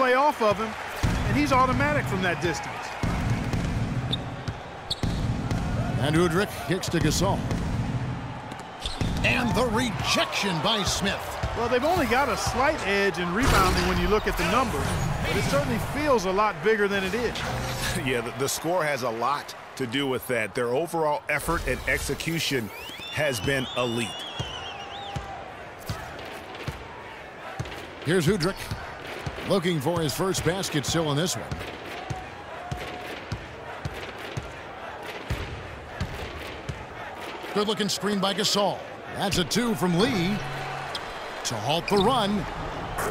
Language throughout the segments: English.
play off of him, and he's automatic from that distance. And Udrich kicks to Gasol. And the rejection by Smith. Well, they've only got a slight edge in rebounding when you look at the numbers, but it certainly feels a lot bigger than it is. Yeah, the score has a lot to do with that. Their overall effort and execution has been elite. Here's Udrich, looking for his first basket still in this one. Good-looking screen by Gasol. That's a 2 from Lee to halt the run.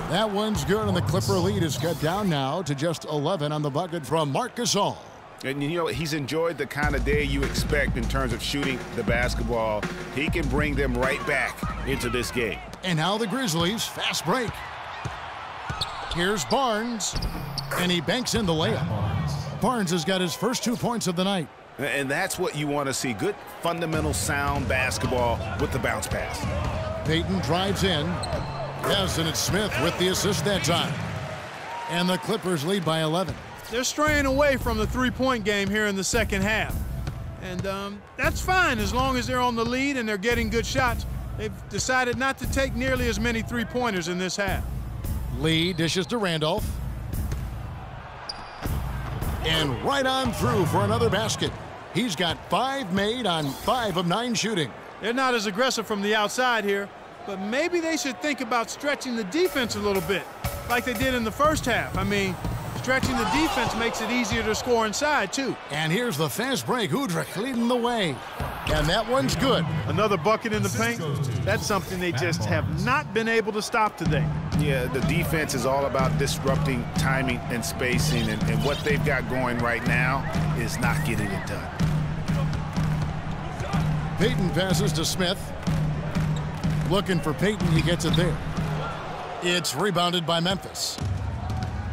That one's good, and the Clipper lead is cut down now to just 11 on the bucket from Marc Gasol. And, you know, he's enjoyed the kind of day you expect in terms of shooting the basketball. He can bring them right back into this game. And now the Grizzlies, fast break. Here's Barnes, and he banks in the layup. Barnes has got his first 2 points of the night. And that's what you want to see. Good, fundamental, sound basketball with the bounce pass. Payton drives in. Yes, and it's Smith with the assist that time. And the Clippers lead by 11. They're straying away from the three-point game here in the second half. And that's fine as long as they're on the lead and they're getting good shots. They've decided not to take nearly as many three-pointers in this half. Lee dishes to Randolph. And right on through for another basket. He's got 5 made on 5 of 9 shooting. They're not as aggressive from the outside here, but maybe they should think about stretching the defense a little bit, like they did in the first half. I mean, stretching the defense makes it easier to score inside, too. And here's the fast break. Udrich leading the way. And that one's good. Another bucket in the paint. That's something they just have not been able to stop today. Yeah, the defense is all about disrupting timing and spacing, and what they've got going right now is not getting it done. Payton passes to Smith. Looking for Payton, he gets it there. It's rebounded by Memphis.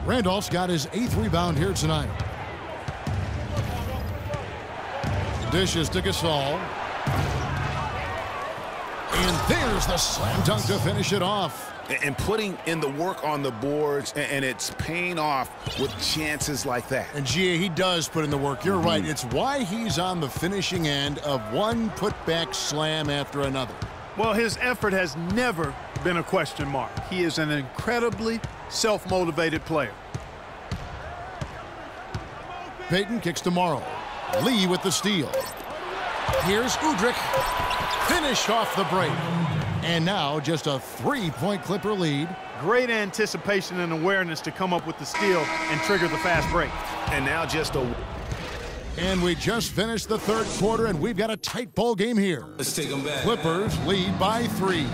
Randolph's got his 8th rebound here tonight. Dishes to Gasol. And there's the slam dunk to finish it off. And putting in the work on the boards, and it's paying off with chances like that. And, Gia, he does put in the work. You're right. It's why he's on the finishing end of one putback slam after another. Well, his effort has never been a question mark. He is an incredibly self-motivated player. Payton kicks to Morrow. Lee with the steal. Here's Udrich. Finish off the break. And now just a 3-point Clipper lead. Great anticipation and awareness to come up with the steal and trigger the fast break. And now just a... And we just finished the third quarter, and we've got a tight ball game here. Let's take them back. Clippers lead by 3.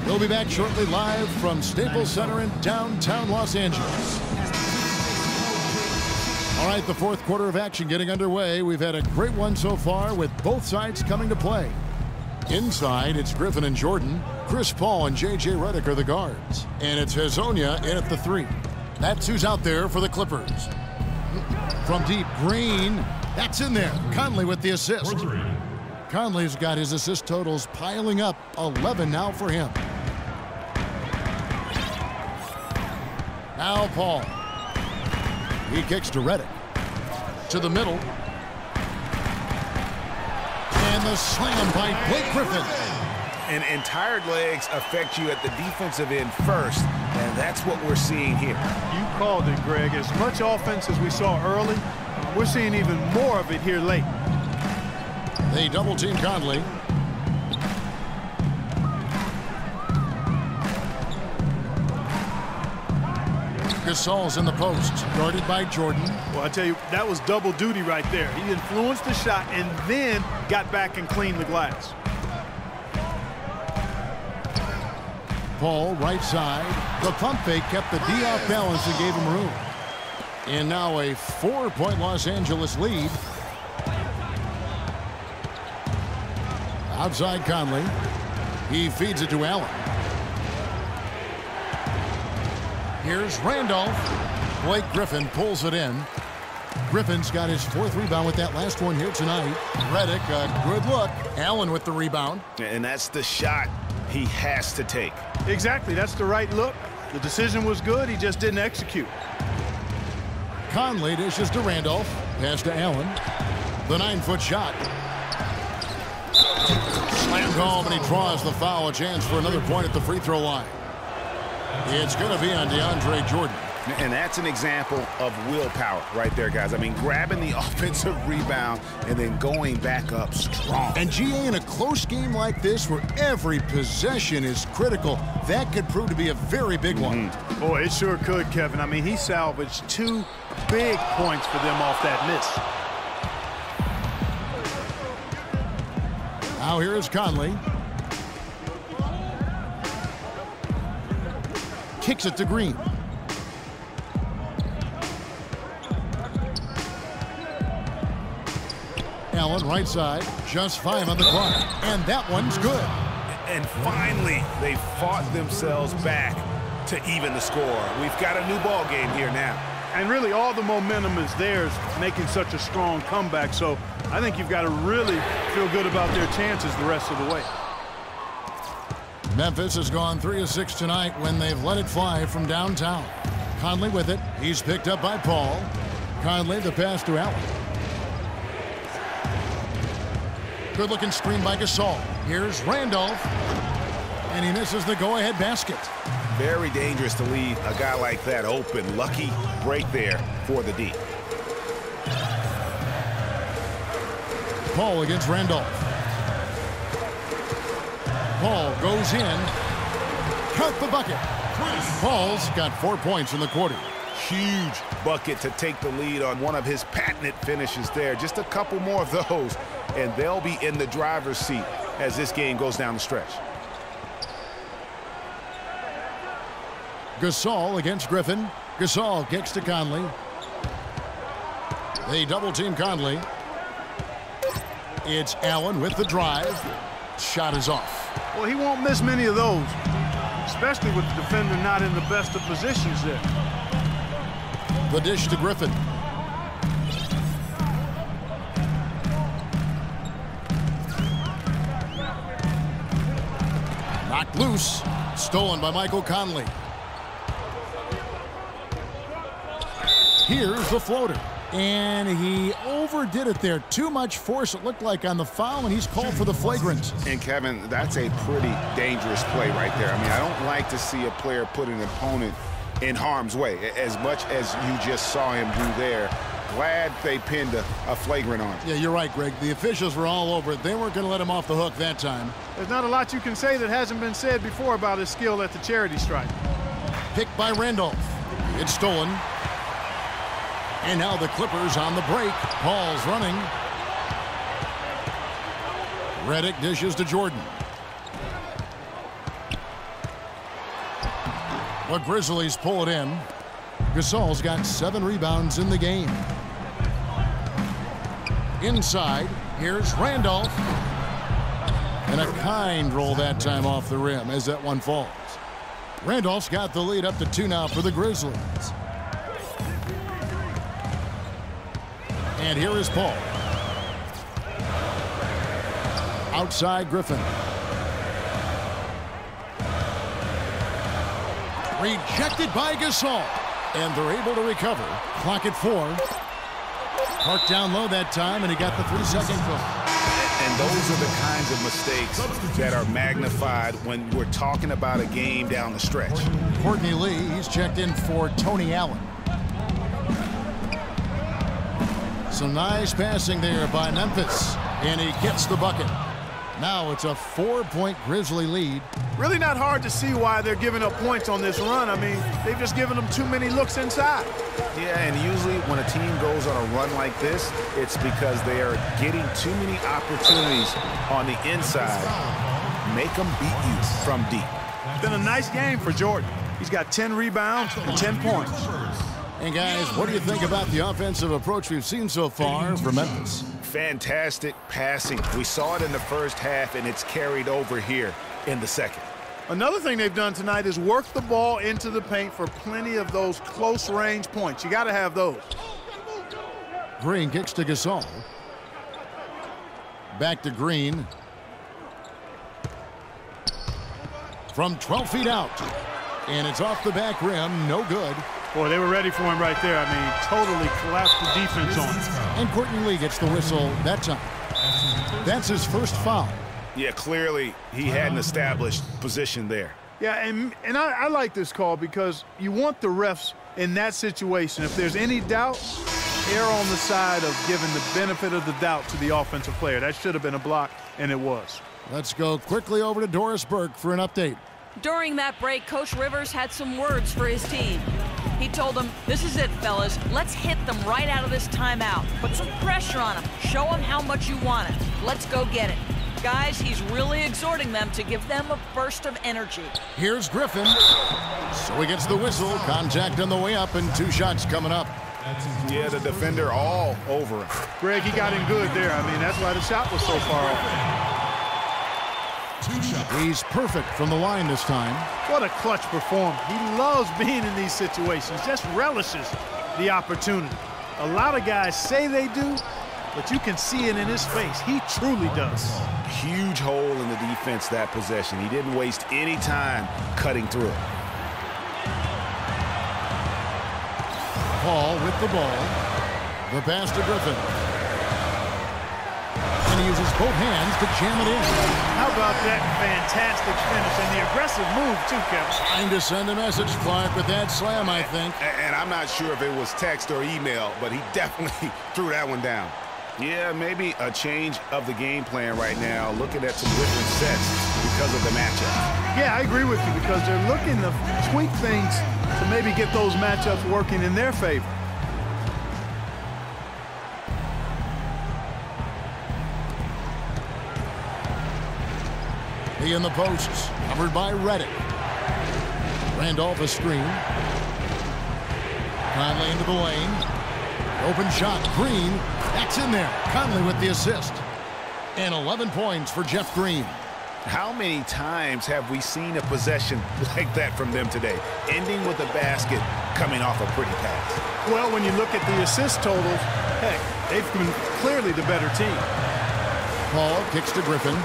We'll be back shortly live from Staples Center in downtown Los Angeles. All right, the fourth quarter of action getting underway. We've had a great one so far with both sides coming to play. Inside, it's Griffin and Jordan. Chris Paul and J.J. Redick are the guards. And it's Hezonja in at the 3. That's who's out there for the Clippers. From deep, Green. That's in there. Conley with the assist. Conley's got his assist totals piling up. 11 now for him. Now Paul. He kicks to Redick. To the middle. And the slam by Blake Griffin. And tired legs affect you at the defensive end first, and that's what we're seeing here. You called it, Greg. As much offense as we saw early, we're seeing even more of it here late. They double-team Conley. Gasol's in the post, guarded by Jordan. Well, I tell you, that was double duty right there. He influenced the shot and then got back and cleaned the glass. Paul, right side. The pump fake kept the D off balance and gave him room. And now a 4-point Los Angeles lead. Outside Conley. He feeds it to Allen. Here's Randolph. Blake Griffin pulls it in. Griffin's got his 4th rebound with that last one here tonight. Redick, a good look. Allen with the rebound. And that's the shot he has to take. Exactly. That's the right look. The decision was good. He just didn't execute. Conley dishes to Randolph. Pass to Allen. The 9-foot shot. Slammed home, and he draws the foul. A chance for another point at the free throw line. It's going to be on DeAndre Jordan. And that's an example of willpower right there, guys. I mean, grabbing the offensive rebound and then going back up strong. And GA, in a close game like this where every possession is critical, that could prove to be a very big one. Boy, it sure could, Kevin. I mean, he salvaged 2 big points for them off that miss. Now here is Conley. Kicks it to Green. Allen, right side, just 5 on the clock, and that one's good. And finally, they fought themselves back to even the score. We've got a new ball game here now. And really, all the momentum is theirs, making such a strong comeback. So I think you've got to really feel good about their chances the rest of the way. Memphis has gone 3 of 6 tonight when they've let it fly from downtown. Conley with it. He's picked up by Paul. Conley, the pass to Allen. Good-looking screen by Gasol. Here's Randolph. And he misses the go-ahead basket. Very dangerous to leave a guy like that open. Lucky break there for the D. Paul against Randolph. Paul goes in. Count the bucket. Paul's got 4 points in the quarter. Huge bucket to take the lead on one of his patented finishes there. Just a couple more of those, and they'll be in the driver's seat as this game goes down the stretch. Gasol against Griffin. Gasol kicks to Conley. They double-team Conley. It's Allen with the drive. Shot is off. Well, he won't miss many of those, especially with the defender not in the best of positions there. The dish to Griffin. Knocked loose. Stolen by Michael Conley. Here's the floater. And he overdid it there. Too much force, it looked like, on the foul, and he's called for the flagrant. And, Kevin, that's a pretty dangerous play right there. I mean, I don't like to see a player put an opponent in harm's way, as much as you just saw him do there. Glad they pinned a flagrant on him. Yeah, you're right, Greg. The officials were all over it. They weren't going to let him off the hook that time. There's not a lot you can say that hasn't been said before about his skill at the charity stripe. Picked by Randolph. It's stolen. And now the Clippers on the break. Paul's running. Redick dishes to Jordan. The Grizzlies pull it in. Gasol's got 7 rebounds in the game. Inside, here's Randolph. And a kind roll that time off the rim as that one falls. Randolph's got the lead up to 2 now for the Grizzlies. And here is Paul. Outside Griffin. Rejected by Gasol. And they're able to recover. Clock at 4. Parked down low that time, and he got the 3-second clock. And those are the kinds of mistakes that are magnified when we're talking about a game down the stretch. Courtney Lee, he's checked in for Tony Allen. Some nice passing there by Memphis, and he gets the bucket. Now it's a 4-point Grizzly lead. Really not hard to see why they're giving up points on this run. I mean, they've just given them too many looks inside. Yeah, and usually when a team goes on a run like this, it's because they are getting too many opportunities on the inside. Make them beat you from deep. It's been a nice game for Jordan. He's got 10 rebounds and 10 points. And guys, what do you think about the offensive approach we've seen so far from Memphis? Fantastic passing. We saw it in the first half, and it's carried over here in the second. Another thing they've done tonight is work the ball into the paint for plenty of those close-range points. You got to have those. Green kicks to Gasol. Back to Green. From 12 feet out. And it's off the back rim. No good. Boy, they were ready for him right there. I mean, totally collapsed the defense on him. And Courtney Lee gets the whistle that time. That's his first foul. Yeah, clearly he had an established position there. Yeah, and I like this call because you want the refs in that situation. If there's any doubt, err on the side of giving the benefit of the doubt to the offensive player. That should have been a block, and it was. Let's go quickly over to Doris Burke for an update. During that break, Coach Rivers had some words for his team. He told them, "This is it, fellas. Let's hit them right out of this timeout. Put some pressure on them. Show them how much you want it. Let's go get it." Guys, he's really exhorting them to give them a burst of energy. Here's Griffin. So he gets the whistle. Contact on the way up and 2 shots coming up. Yeah, the defender all over him. Greg, he got in good there. I mean, that's why the shot was so far off. He's perfect from the line this time. What a clutch performance. He loves being in these situations, just relishes the opportunity. A lot of guys say they do, but you can see it in his face. He truly does. Huge hole in the defense that possession. He didn't waste any time cutting through it. Paul with the ball. The pass to Griffin. And he uses both hands to jam it in. How about that fantastic finish and the aggressive move, too, Kevin? Trying to send a message, Clark, with that slam, I think. And I'm not sure if it was text or email, but he definitely threw that one down. Yeah, maybe a change of the game plan right now, looking at some different sets because of the matchup. Yeah, I agree with you because they're looking to tweak things to maybe get those matchups working in their favor. He in the posts, covered by Reddick. Randolph a screen. Conley into the lane. Open shot, Green. That's in there. Conley with the assist. And 11 points for Jeff Green. How many times have we seen a possession like that from them today, ending with a basket coming off a pretty pass? Well, when you look at the assist totals, heck, they've been clearly the better team. Paul kicks to Griffin.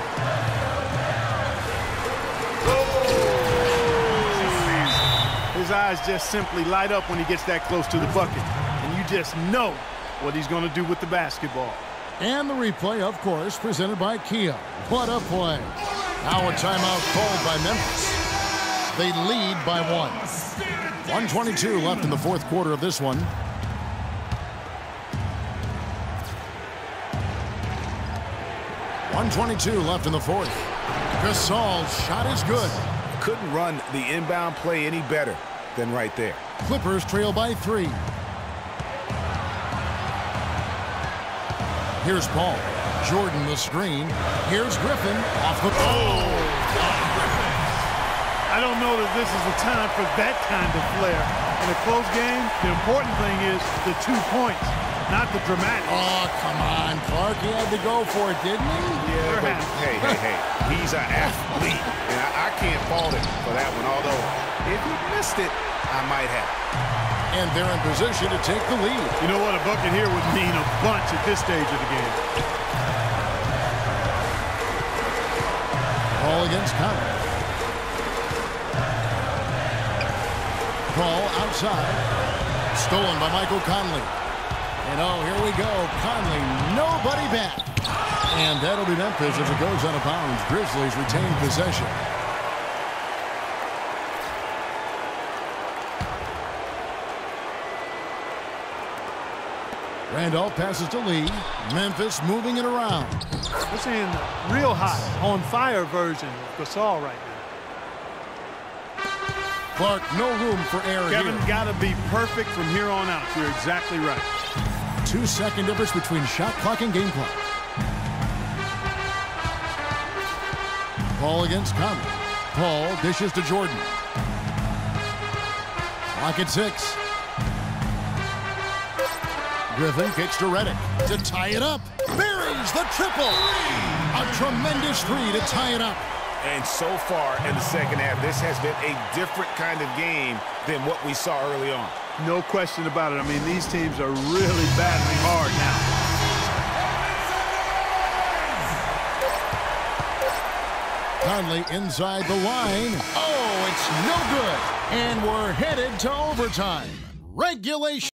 His eyes just simply light up when he gets that close to the bucket. And you just know what he's going to do with the basketball. And the replay, of course, presented by Kia. What a play. Now a timeout called by Memphis. They lead by 1. 1:22 left in the fourth quarter of this one. .122 left in the fourth. Gasol's shot is good. Couldn't run the inbound play any better than right there. Clippers trail by 3. Here's Paul. Jordan the screen. Here's Griffin off the ball. I don't know that this is the time for that kind of flair. In a close game, the important thing is the 2 points, not the dramatic. Oh, come on, Clark. He had to go for it, didn't he? Yeah, but hey. He's an athlete, and I can't fault him for that one, although if he missed it, I might have. And they're in position to take the lead. You know what? A bucket here would mean a bunch at this stage of the game. Paul against Conley. Paul outside. Stolen by Michael Conley. And oh, here we go. Conley, nobody back. And that'll be Memphis as it goes out of bounds. Grizzlies retain possession. Randolph passes to Lee. Memphis moving it around. We're seeing real hot, on fire version of Gasol right now. Clark, no room for error here. Kevin, got to be perfect from here on out. You're exactly right. 2-second difference between shot clock and game clock. Paul against Conley. Paul dishes to Jordan. Clock at 6. Griffin kicks to Reddick to tie it up. Buries the triple. A tremendous 3 to tie it up. And so far in the second half, this has been a different kind of game than what we saw early on. No question about it. I mean, these teams are really battling hard now. Conley inside the line. Oh, it It's no good. And we're headed to overtime. Regulation.